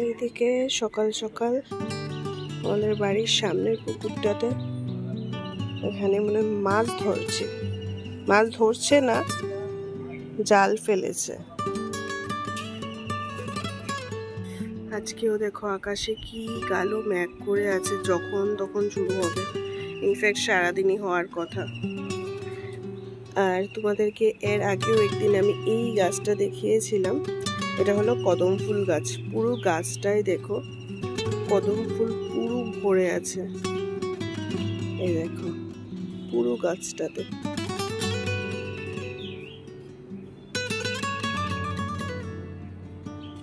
এইদিকে সকাল সকাল আমাদের বাড়ির সামনের পুকুরটাতে এখানে মানে মাছ ধরছে না, জাল ফেলেছে। আজকেও দেখো আকাশে কি কালো মেঘ করে আছে, যখন তখন শুরু হবে, ইনফ্যাক্ট সারাদিনই হওয়ার কথা। আর তোমাদেরকে এর আগেও একদিন আমি এই গাছটা দেখিয়েছিলাম, এটা হলো কদম ফুল গাছ। পুরো গাছটাই দেখো কদম ফুল পুরো ভরে আছে, এই দেখো পুরো গাছটাতে।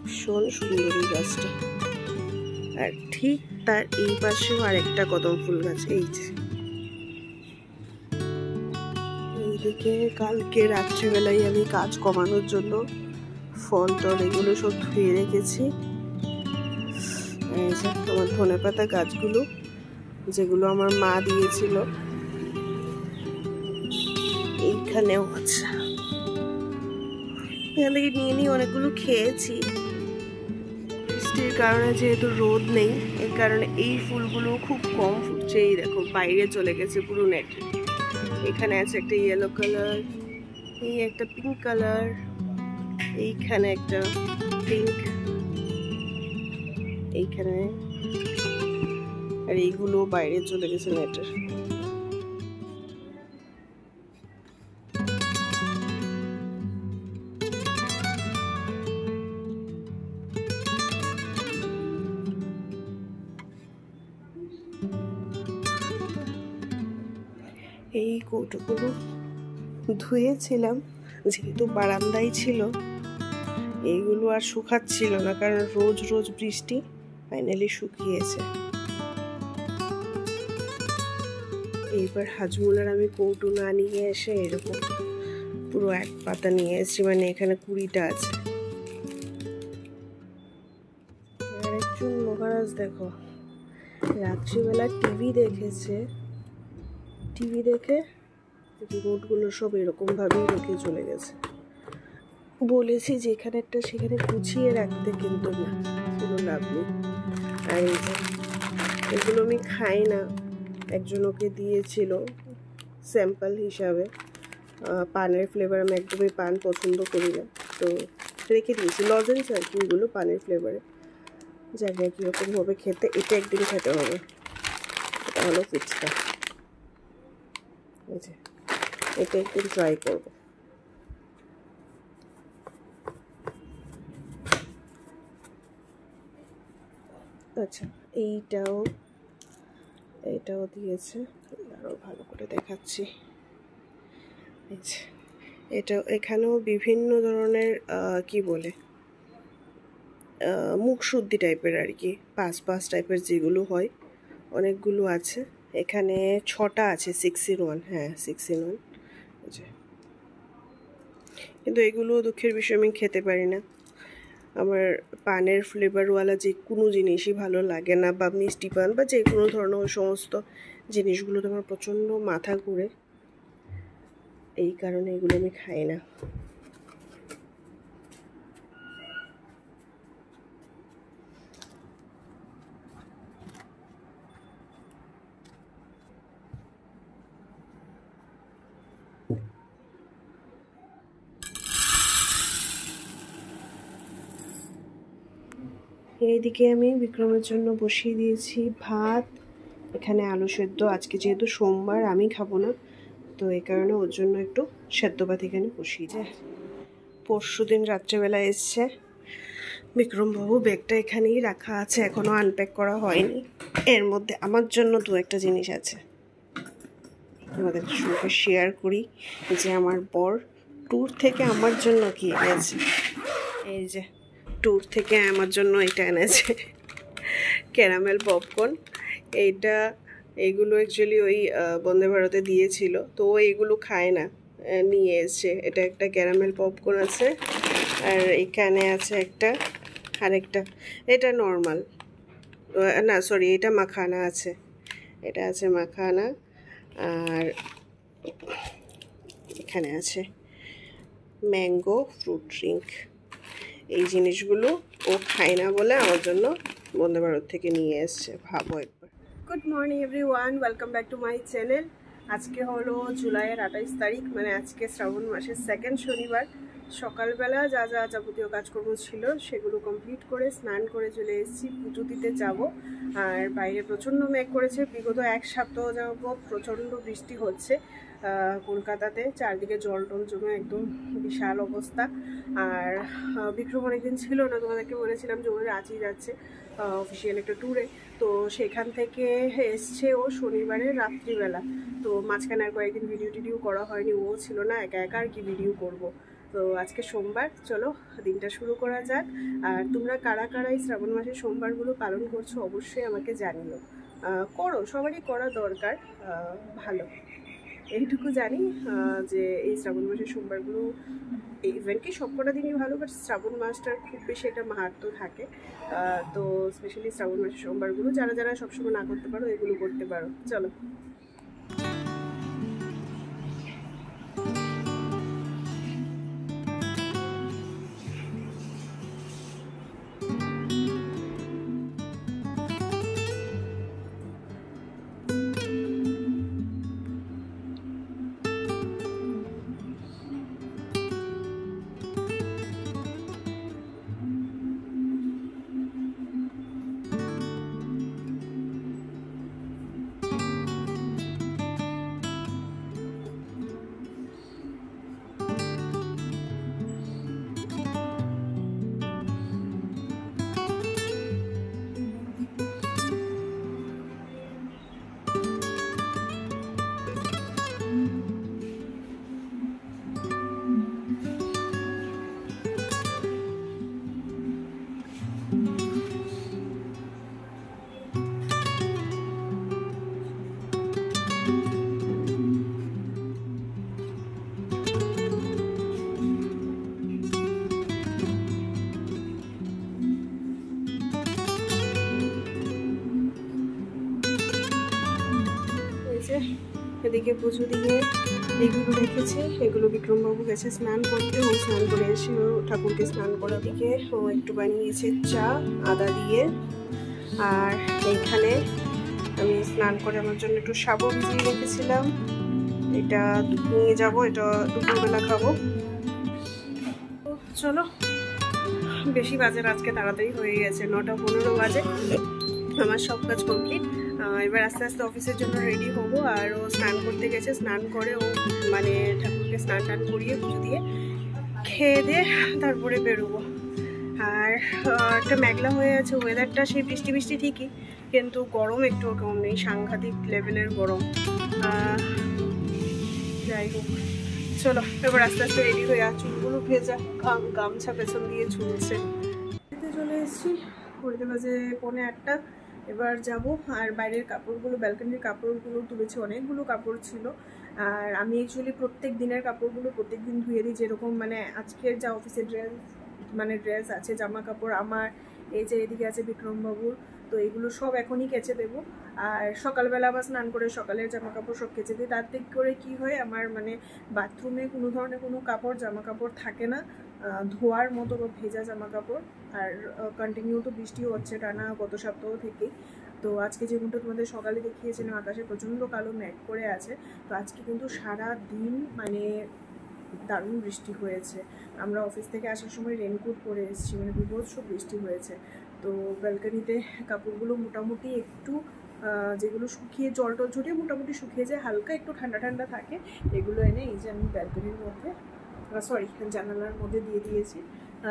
ভীষণ সুন্দর এই গাছটা। আর ঠিক তার এই পাশেও আরেকটা কদম ফুল গাছ, এই যে। এইদিকে কালকে রাত্রিবেলায় আমি কাজ কমানোর জন্য ফল টল এগুলো সব ধুয়ে রেখেছি। এই যে আমার ধনেপাতা গাছগুলো, যেগুলো আমার মা দিয়েছিল, এইখানেও আছে। এখান থেকে নিয়ে অনেকগুলো খেয়েছি। বৃষ্টির কারণে যেহেতু রোদ নেই, এই কারণে এই ফুলগুলো খুব কম ফুটছে। এই দেখো বাইরে চলে গেছে পুরো নেট। এখানে আছে একটা ইয়েলো কালার, এই একটা পিঙ্ক কালার, এইখানে একটা পিঙ্ক, এইখানে, আর এইগুলো বাইরে চলে গেছে নেটের। এই কৌটোগুলো ধুয়েছিলাম, যেহেতু বারান্দায় ছিল, এইগুলো আর শুকাচ্ছিল না, কারণ রোজ রোজ বৃষ্টি। ফাইনালি শুকিয়েছে। এইবার হাজমুলার আমি কৌটো না নিয়ে এসে এরকম পুরো এক পাতা নিয়ে এসেছি, মানে এখানে 20টা আছে। আর একজন মহারাজ দেখো রাত্রিবেলা টিভি দেখেছে, টিভি দেখে রিমোটগুলো সব এরকম ভাবেই রেখে চলে গেছে। বলেছি যেখানে একটা সেখানে গুছিয়ে রাখতে, কিন্তু না, কোনো লাভ নেই। আর এই যে এগুলো আমি খাই না, একজন ওকে দিয়েছিল স্যাম্পল হিসাবে, পানের ফ্লেভার। আমি একদমই পান পছন্দ করি না, তো রেখে দিয়েছি। লজেন্স আর কি, এগুলো পানের ফ্লেভারে। জানি না কীরকম হবে খেতে, এটা একদিন খেতে হবে। এটা হলো ফুচকা, এই যে এটা একদিন ট্রাই করবো। আচ্ছা, এইটাও দিয়েছে, আরও ভালো করে দেখাচ্ছি। এটাও, এখানেও বিভিন্ন ধরনের কি বলে মুখ শুদ্ধি টাইপের আর কি, পাঁচ টাইপের যেগুলো হয়, অনেকগুলো আছে। এখানে 6টা আছে, 6 in 1। হ্যাঁ, 6 in 1। কিন্তু এগুলো দুঃখের বিষয়, আমি খেতে পারি না। আমার পানের ফ্লেভারওয়ালা যে কোনো জিনিসই ভালো লাগে না, বা মিষ্টি পান বা যে কোনো ধরনের ওই সমস্ত জিনিসগুলো তো আমার প্রচণ্ড মাথা ঘুরে, এই কারণে এগুলো আমি খাই না। এইদিকে আমি বিক্রমের জন্য বসিয়ে দিয়েছি ভাত, এখানে আলু সেদ্ধ। আজকে যেহেতু সোমবার আমি খাবো না, তো এই কারণে ওর জন্য একটু সেদ্ধ ভাত এখানে বসিয়ে যায়। পরশু দিন রাত্রেবেলা এসছে বিক্রমবাবু, ব্যাগটা এখানেই রাখা আছে, এখনও আনপ্যাক করা হয়নি। এর মধ্যে আমার জন্য 2-1টা জিনিস আছে, আমাদের সঙ্গে শেয়ার করি যে আমার বর ট্যুর থেকে আমার জন্য কি এনেছে। এই যে ট্যুর থেকে আমার জন্য এটা এনেছে ক্যারামেল পপকর্ন। এইগুলো অ্যাকচুয়ালি ওই বন্দে ভারতে দিয়েছিল, তো ও এইগুলো খায় না, নিয়ে এসছে। এটা একটা ক্যারামেল পপকর্ন আছে, আর এখানে আছে একটা আরেকটা, এটা নর্মাল, না সরি এটা মাখানা আছে, এটা আছে মাখানা। আর এখানে আছে ম্যাঙ্গো ফ্রুট ড্রিঙ্ক। এই জিনিসগুলো ও খায় না বলে আমার জন্য বন্দে ভারত থেকে নিয়ে এসছে, ভাবো একবার। Good morning everyone, welcome back to my channel. আজকে হলো জুলাইয়ের 28 তারিখ, মানে আজকে শ্রাবণ মাসের সেকেন্ড শনিবার। সকালবেলা যা যা যাবতীয় কাজকর্ম ছিল সেগুলো কমপ্লিট করে স্নান করে চলে এসেছি, পুজো দিতে যাব। আর বাইরে প্রচণ্ড মেঘ করেছে, বিগত এক সপ্তাহ যাবৎ প্রচণ্ড বৃষ্টি হচ্ছে কলকাতাতে, চারদিকে জল টল জমে একদম বিশাল অবস্থা। আর বিক্রম অনেকদিন ছিল না, তোমাদেরকে বলেছিলাম যে ও রাঁচি যাচ্ছে অফিসিয়াল একটা ট্যুরে, তো সেখান থেকে এসছে ও শনিবারের রাত্রিবেলা। তো মাঝখানে আর কয়েকদিন ভিডিও করা হয়নি, ও ছিল না, একা একা আর কি ভিডিও করব। তো আজকে সোমবার, চলো দিনটা শুরু করা যাক। আর তোমরা কারা কারা এই শ্রাবণ মাসের সোমবারগুলো পালন করছো অবশ্যই আমাকে জানিও। করো, সবারই করা দরকার, ভালো। এইটুকু জানি যে এই শ্রাবণ মাসের সোমবারগুলো ইভেন কি সব কটা দিনই ভালো, বাট শ্রাবণ মাসটার খুব বেশি একটা মাহাত্ম্য থাকে। তো স্পেশালি শ্রাবণ মাসের সোমবারগুলো যারা যারা সবসময় না করতে পারো এগুলো করতে পারো। চলো এদিকে পুজো দিয়ে এগুলো রেখেছি, এগুলো বিক্রমবাবু গেছে স্নান করতে, ও স্নান করে এসে ও ঠাকুরকে স্নান করার দিকে ও একটু বানিয়েছে চা আদা দিয়ে। আর এইখানে আমি স্নান করে আমার জন্য একটু সাবু ভিজিয়ে রেখেছিলাম, এটা নিয়ে যাব, এটা দুপুরবেলা খাবো। চলো, বেশি বাজে আজকে, তাড়াতাড়ি হয়ে গেছে, 9:15 বাজে। আমার সব কাজ কমপ্লিট, এবার আস্তে আস্তে অফিসের জন্য রেডি হব। আর ও স্নান করতে গেছে, স্নান করে ও মানে ঠাকুরকে স্নান টান করিয়ে পুজো দিয়ে খেয়ে দিয়ে তারপরে বেরোবো। আর একটা মেঘলা হয়ে আছে ওয়েদারটা, সেই বৃষ্টি বৃষ্টি ঠিকই, কিন্তু গরম একটু কম নেই, সাংঘাতিক লেভেলের গরম। যাই হোক, চলো এবার আস্তে আস্তে রেডি হয়ে, আর চুলগুলো ভেজা, গামছা পেছন দিয়ে ঝুলছে। চলে এসেছি, ঘড়িতে বাজে 7:45। এবার যাব। আর বাইরের কাপড়গুলো, ব্যালকনির কাপড়গুলো তুলেছি, অনেকগুলো কাপড় ছিল। আর আমি অ্যাকচুয়ালি প্রত্যেক দিনের কাপড়গুলো প্রত্যেক দিন ধুয়ে দিই, যেরকম মানে আজকের যা অফিসের ড্রেস আছে, জামা কাপড় আমার, এই যে এদিকে আছে বিক্রমবাবুর, তো এগুলো সব এখনই কেচে দেবো। আর সকালবেলা আবার স্নান করে সকালের জামা কাপড় সব কেচে দিই। তার থেকে করে কী হয়, আমার মানে বাথরুমে কোনো ধরনের কোনো জামা কাপড় থাকে না ধোয়ার মতো বা ভেজা জামা কাপড়। আর কন্টিনিউ তো বৃষ্টিও হচ্ছে টানা গত সপ্তাহ থেকেই। তো আজকে যেমনটা তোমাদের সকালে দেখিয়েছিলাম, আকাশে প্রচণ্ড কালো মেঘ করে আছে, তো আজকে কিন্তু সারা দিন মানে দারুণ বৃষ্টি হয়েছে। আমরা অফিস থেকে আসার সময় রেনকোট পরে এসেছি, মানে বিভৎস বৃষ্টি হয়েছে। তো ব্যালকনিতে কাপড়গুলো মোটামুটি একটু যেগুলো শুকিয়ে জল টল ছুটিয়ে মোটামুটি শুকিয়ে যায়, হালকা একটু ঠান্ডা ঠান্ডা থাকে, এগুলো এনে এই যে আমি ব্যালকনির মধ্যে জানালার মধ্যে দিয়ে দিয়েছি।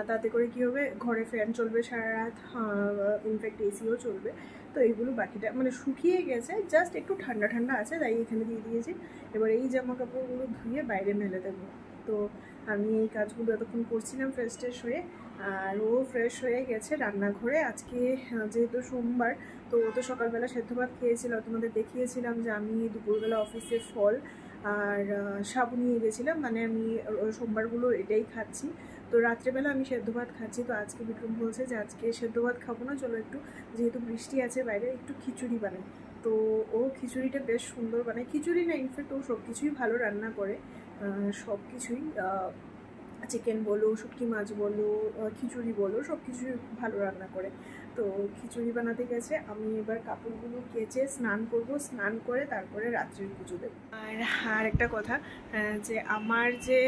তাতে করে কী হবে, ঘরে ফ্যান চলবে সারা রাত, ইনফ্যাক্ট এসিও চলবে। তো এইগুলো বাকিটা মানে শুকিয়ে গেছে, জাস্ট একটু ঠান্ডা ঠান্ডা আছে, তাই এখানে দিয়ে দিয়েছি। এবার এই জামা কাপড়গুলো ধুয়ে বাইরে মেলে দেবো। তো আমি এই কাজগুলো এতক্ষণ করছিলাম ফ্রেশ ট্রেশ হয়ে, আর ও ফ্রেশ হয়ে গেছে রান্নাঘরে। আজকে যেহেতু সোমবার, তো ও তো সকালবেলা সেদ্ধ ভাত খেয়েছিল, তোমাদের দেখিয়েছিলাম যে আমি দুপুরবেলা অফিসে ফল আর সাবু নিয়ে গেছিলাম, মানে আমি সোমবারগুলো এটাই খাচ্ছি। তো রাত্রেবেলা আমি সেদ্ধ ভাত খাচ্ছি। তো আজকে বিক্রম বলছে যে আজকে সেদ্ধ ভাত খাবো না, চলো একটু, যেহেতু বৃষ্টি আছে বাইরে, একটু খিচুড়ি বানাই। তো ও খিচুড়িটা বেশ সুন্দর বানায়, খিচুড়ি না ইনফ্যাক্ট ও সব কিছুই ভালো রান্না করে, সব কিছুই, চিকেন বলো, শুটকি মাছ বলো, খিচুড়ি বলো, সব কিছুই ভালো রান্না করে। তো খিচুড়ি বানাতে গেছে, আমি এবার কাপড়গুলো কেচে স্নান করব, স্নান করে তারপরে রাত্রির পুজো দেবো। আর একটা কথা, যে আমার যে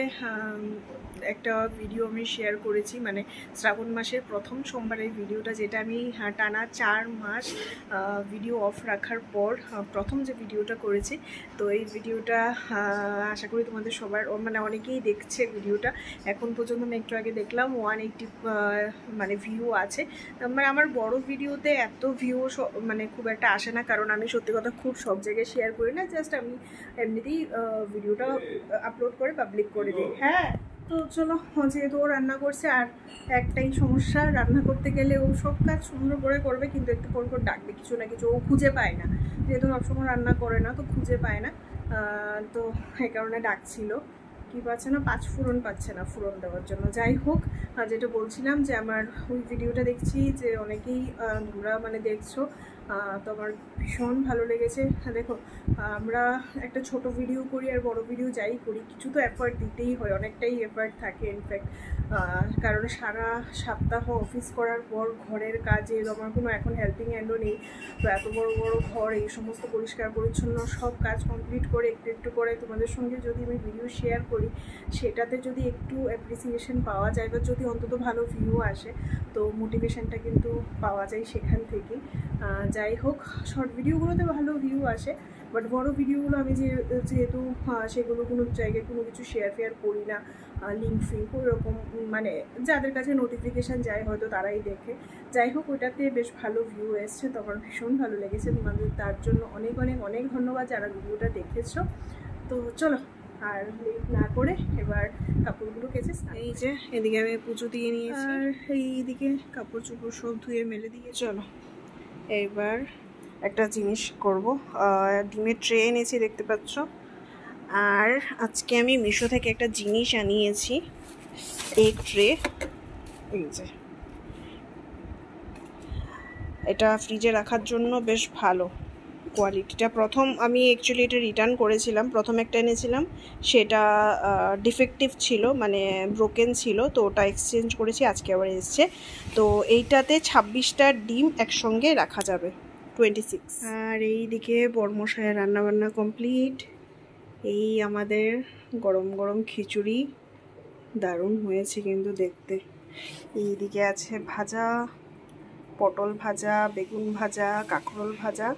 একটা ভিডিও আমি শেয়ার করেছি, মানে শ্রাবণ মাসের প্রথম সোমবারের ভিডিওটা, যেটা আমি টানা 4 মাস ভিডিও অফ রাখার পর প্রথম যে ভিডিওটা করেছি, তো এই ভিডিওটা আশা করি তোমাদের সবার, মানে অনেকেই দেখছে ভিডিওটা। এখন পর্যন্ত আমি একটু আগে দেখলাম 180 মানে ভিউ আছে। মানে আমার বড় ভিডিওতে এত ভিউ মানে খুব একটা আসে না, কারণ আমি সত্যি কথা খুব সব জায়গায় শেয়ার করি না, জাস্ট আমি এমনিতেই ভিডিওটা আপলোড করে পাবলিক করে দিই। হ্যাঁ, তো চলো, যেহেতু ও রান্না করছে, আর একটাই সমস্যা, রান্না করতে গেলে ও সব কাজ সুন্দর করে করবে, কিন্তু একটু পর পর ডাকবে কিছু না কিছু, ও খুঁজে পায় না, যেহেতু সবসময় রান্না করে না, তো খুঁজে পায় না, তো এই কারণে ডাকছিল। কি পাচ্ছে না, 5 ফোড়ন পাচ্ছে না ফোড়ন দেওয়ার জন্য। যাই হোক, যেটা বলছিলাম যে আমার ওই ভিডিওটা দেখছি যে অনেকেই তোমরা মানে দেখছো, তো আমার ভীষণ ভালো লেগেছে। দেখো, আমরা একটা ছোট ভিডিও করি আর বড় ভিডিও যাই করি, কিছু তো এফার্ট দিতেই হয়, অনেকটাই এফার্ট থাকে ইনফ্যাক্ট, কারণ সারা সপ্তাহ অফিস করার পর ঘরের কাজে আমার কোনো এখন হেল্পিং হ্যান্ডও নেই, তো এত বড় বড় ঘর, এই সমস্ত পরিষ্কার পরিচ্ছন্ন সব কাজ কমপ্লিট করে একটু একটু করে তোমাদের সঙ্গে যদি আমি ভিডিও শেয়ার করি, সেটাতে যদি একটু অ্যাপ্রিসিয়েশন পাওয়া যায়, বা যদি অন্তত ভালো ভিউ আসে, তো মোটিভেশনটা কিন্তু পাওয়া যায় সেখান থেকেই। যাই হোক, শর্ট ভিডিওগুলোতে ভালো ভিউ আসে, বাট বড় ভিডিওগুলো আমি যেহেতু সেগুলো কোনো জায়গায় কোনো কিছু শেয়ার করি না, লিঙ্ক ফিঙ্ক ওইরকম, মানে যাদের কাছে নোটিফিকেশান যায় হয়তো তারাই দেখে। যাই হোক, ওইটাতে বেশ ভালো ভিউ এসছে, তখন ভীষণ ভালো লেগেছে। তোমাদের তার জন্য অনেক অনেক অনেক ধন্যবাদ যারা ভিডিওটা দেখেছো। তো চলো, আর লেট না করে এবার কাপড়গুলো কেচে, এই যে এদিকে আমি পুজো দিয়ে নিয়েছি, আর এইদিকে কাপড় চোপড় সব ধুয়ে মেলে দিয়ে, চলো এবার একটা জিনিস করব। ডিমের ট্রে এনেছি, দেখতে পাচ্ছ, আর আজকে আমি মিশো থেকে একটা জিনিস আনিয়েছি, এগ ট্রে। এই যে এটা ফ্রিজে রাখার জন্য বেশ ভালো কোয়ালিটিটা। প্রথম আমি অ্যাকচুয়ালি এটা রিটার্ন করেছিলাম, প্রথম একটা এনেছিলাম, সেটা ডিফেক্টিভ ছিল, মানে ব্রোকেন ছিল, তো ওটা এক্সচেঞ্জ করেছি, আজকে আবার এসছে। তো এইটাতে 26টা ডিম একসঙ্গে রাখা যাবে, 26। আর এই দিকে বর্মশায় রান্নাবান্না কমপ্লিট। এই আমাদের গরম গরম খিচুড়ি, দারুণ হয়েছে কিন্তু দেখতে। এইদিকে আছে ভাজা, পটল ভাজা, বেগুন ভাজা, কাঁকরোল ভাজা,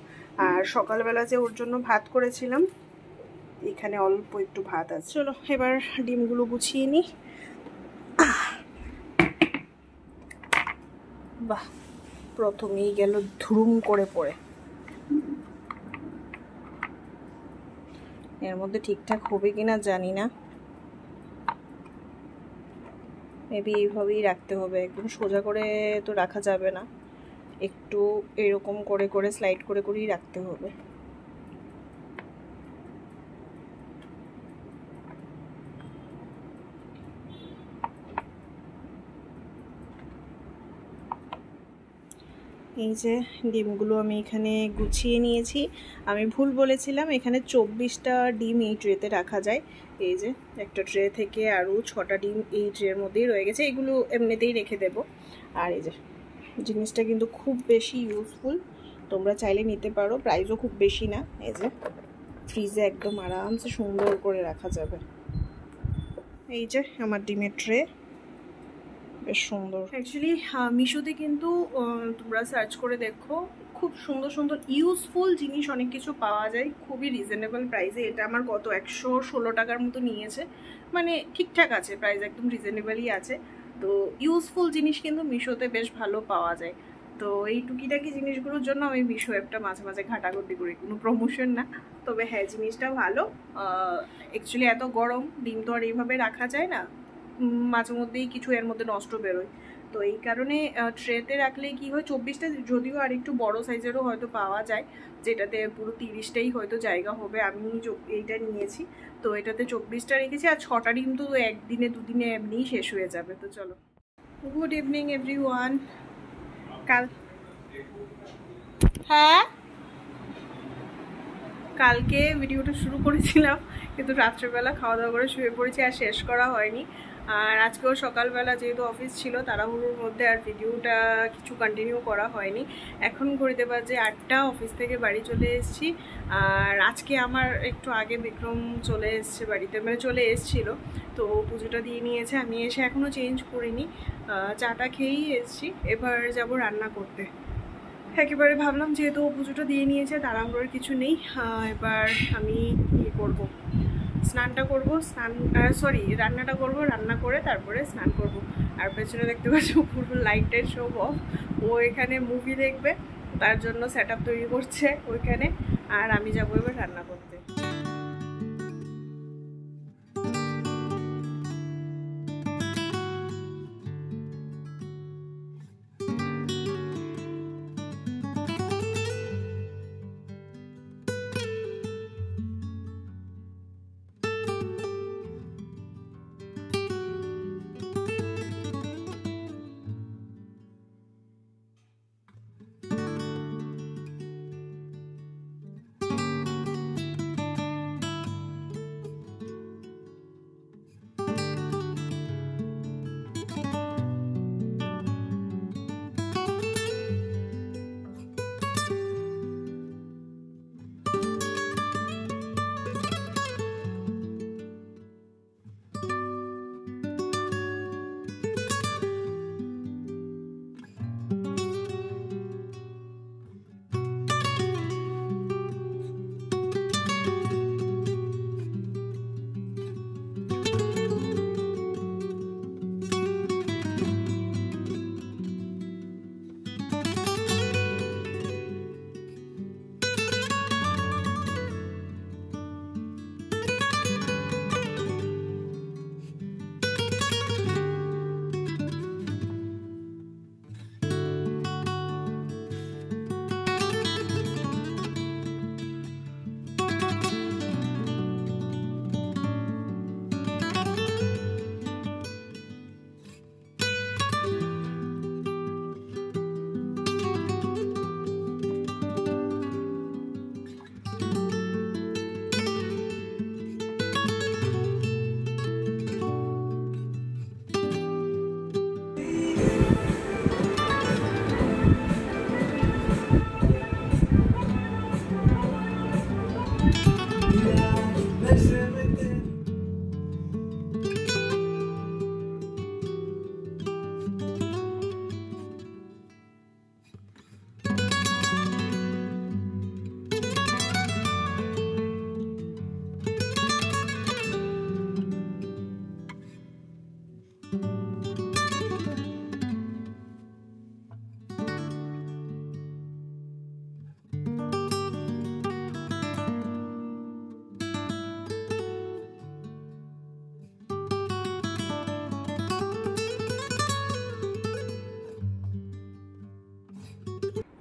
আর সকালবেলা যে ওর জন্য ভাত করেছিলাম, এখানে অল্প একটু ভাত আছে। চলো এবার ডিমগুলো গুছিয়ে নিই। বাহ, প্রথমেই গেল ধুম করে পড়ে। এর মধ্যে ঠিকঠাক হবে কিনা জানি না, মেবি এইভাবেই রাখতে হবে, একদম সোজা করে তো রাখা যাবে না, একটু এরকম করে করে স্লাইড করে করেই রাখতে হবে। এই যে ডিমগুলো আমি এখানে গুছিয়ে নিয়েছি। আমি ভুল বলেছিলাম, এখানে 24টা ডিম এই ট্রেতে রাখা যায়। এই যে একটা ট্রে থেকে আরও 6টা ডিম এই ট্রের মধ্যেই রয়ে গেছে, এগুলো এমনিতেই রেখে দেব। আর এই যে জিনিসটা কিন্তু খুব বেশি ইউজফুল, তোমরা চাইলে নিতে পারো, প্রাইসও খুব বেশি না। এই যে ফ্রিজে একদম আরামসে সুন্দর করে রাখা যাবে। এই যে আমার ডিমের ট্রে, বেশ সুন্দর। অ্যাকচুয়ালি মিশোতে কিন্তু তোমরা সার্চ করে দেখো, খুব সুন্দর সুন্দর ইউজফুল জিনিস অনেক কিছু পাওয়া যায় খুবই রিজনেবল প্রাইসে। এটা আমার কত 116 টাকার মতো নিয়েছে, মানে ঠিকঠাক আছে, প্রাইস একদম রিজনেবলই আছে। তো ইউজফুল জিনিস কিন্তু মিশোতে বেশ ভালো পাওয়া যায়। তো এই টুকিটাকি জিনিসগুলোর জন্য আমি মিশো অ্যাপটা মাঝে মাঝে ঘাটাঘাটি করি, কোনো প্রমোশন না, তবে হ্যাঁ জিনিসটা ভালো। অ্যাকচুয়ালি এত গরম, ডিম তো আর এইভাবে রাখা যায় না, মাঝে মধ্যেই কিছু এর মধ্যে নষ্ট বেরোয়। তো এই কারণে ট্রেতে রাখলে কি হয়, 24টা যদিও আর একটু বড় সাইজেরও হয়তো পাওয়া যায়, যেটাতে পুরো 30টাই হয়তো জায়গা হবে। আমি এইটা নিয়েছি, তো এটাতে 24টা রেখেছি। আর 6টা ডিম তো একদিনে দুদিনে এমনিই শেষ হয়ে যাবে। তো চলো, গুড ইভিনিং এভরিওয়ান। হ্যাঁ, কালকে ভিডিওটা শুরু করেছিলাম, কিন্তু রাত্রেবেলা খাওয়া দাওয়া করে শুয়ে পড়েছি, আর শেষ করা হয়নি। আর আজকেও সকালবেলা যেহেতু অফিস ছিল, তাড়াহুড়োর মধ্যে আর ভিডিওটা কিছু কন্টিনিউ করা হয়নি। এখন ঘড়িতে বাজে 8টা, অফিস থেকে বাড়ি চলে এসেছি। আর আজকে আমার একটু আগে বিক্রম চলে এসছে বাড়িতে, মানে চলে এসেছিলো, তো পুজোটা দিয়ে নিয়েছে। আমি এসে এখনও চেঞ্জ করিনি, চাটা খেয়েই এসেছি। এবার যাব রান্না করতে। একেবারে ভাবলাম যেহেতু পুজোটা দিয়ে নিয়েছে, তাড়াহুড়োর কিছু নেই। এবার আমি ইয়ে করবো, স্নানটা করবো, রান্নাটা করবো, রান্না করে তারপরে স্নান করব। আর পেছনে দেখতে পাচ্ছি পুরো লাইটের শো অফ। ও এখানে মুভি দেখবে, তার জন্য সেট আপ তৈরি করছে ওইখানে। আর আমি যাবো এবার রান্না করতে।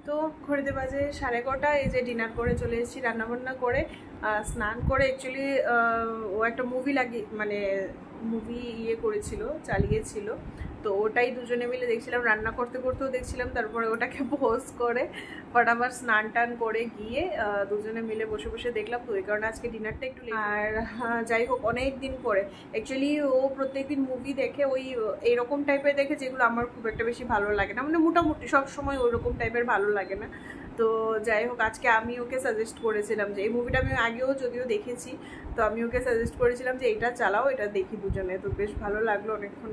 তো ঘড়িতে বাজে 11:30। এই যে ডিনার করে চলে এসেছি, রান্নাবান্না করে স্নান করে। অ্যাকচুয়ালি ও একটা মুভি মুভি করেছিল, চালিয়েছিল, তো ওটাই দুজনে মিলে দেখছিলাম। রান্না করতে করতেও দেখছিলাম, তারপরে ওটাকে পোজ করে বাট আবার স্নান টান করে গিয়ে দুজনে মিলে বসে বসে দেখলাম। তো এই কারণে আজকে ডিনারটা একটু লেট। আর যাই হোক, অনেক দিন পরে অ্যাকচুয়ালি ও প্রত্যেকদিন মুভি দেখে ওই এইরকম টাইপের দেখে, যেগুলো আমার খুব একটা বেশি ভালো লাগে না, মানে মোটামুটি সব সময় ওই রকম টাইপের ভালো লাগে না। তো যাই হোক, আজকে আমি ওকে সাজেস্ট করেছিলাম যে এই মুভিটা আমি আগেও যদিও দেখেছি, তো আমি ওকে সাজেস্ট করেছিলাম যে এটা চালাও, এটা দেখি দুজনে। তো বেশ ভালো লাগলো, অনেকক্ষণ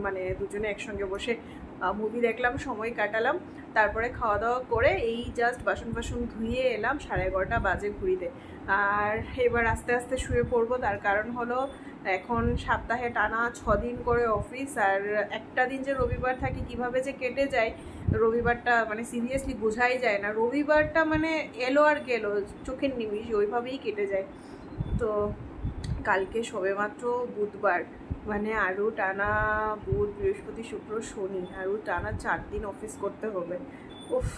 মানে দুজনে একসঙ্গে বসে মুভি দেখলাম, সময় কাটালাম। তারপরে খাওয়া দাওয়া করে এই জাস্ট বাসন ধুয়ে এলাম, 11:30 বাজে ঘুরিতে। আর এবার আস্তে আস্তে শুয়ে পড়বো। তার কারণ হলো এখন সপ্তাহে টানা 6 দিন করে অফিস, আর একটা দিন যে রবিবার থাকে কিভাবে যে কেটে যায় রবিবারটা, মানে সিরিয়াসলি বোঝাই যায় না। রবিবারটা মানে এলো আর গেলো, চোখের নিমিষ ওইভাবেই কেটে যায়। তো কালকে সবেমাত্র বুধবার, মানে আরও টানা বুধ বৃহস্পতি শুক্র শনি আরও টানা 4 দিন অফিস করতে হবে। উফ,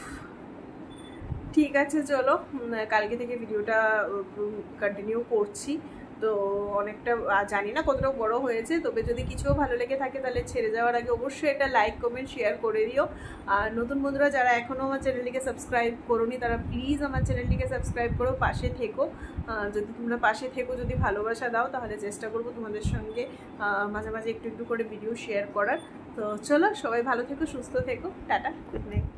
ঠিক আছে চলো, কালকে থেকে ভিডিওটা কন্টিনিউ করছি। তো অনেকটা জানি না কতটা বড় হয়েছে, তবে যদি কিছুও ভালো লেগে থাকে তাহলে ছেড়ে যাওয়ার আগে অবশ্যই একটা লাইক কমেন্ট শেয়ার করে দিও। আর নতুন বন্ধুরা যারা এখনও আমার চ্যানেলটিকে সাবস্ক্রাইব করোনি তারা প্লিজ আমার চ্যানেলটিকে সাবস্ক্রাইব করো, পাশে থেকো। যদি তোমরা পাশে থেকো, যদি ভালোবাসা দাও, তাহলে চেষ্টা করবো তোমাদের সঙ্গে মাঝে মাঝে একটু একটু করে ভিডিও শেয়ার করার। তো চলো, সবাই ভালো থেকো, সুস্থ থেকো, টাটা, গুড নাইট।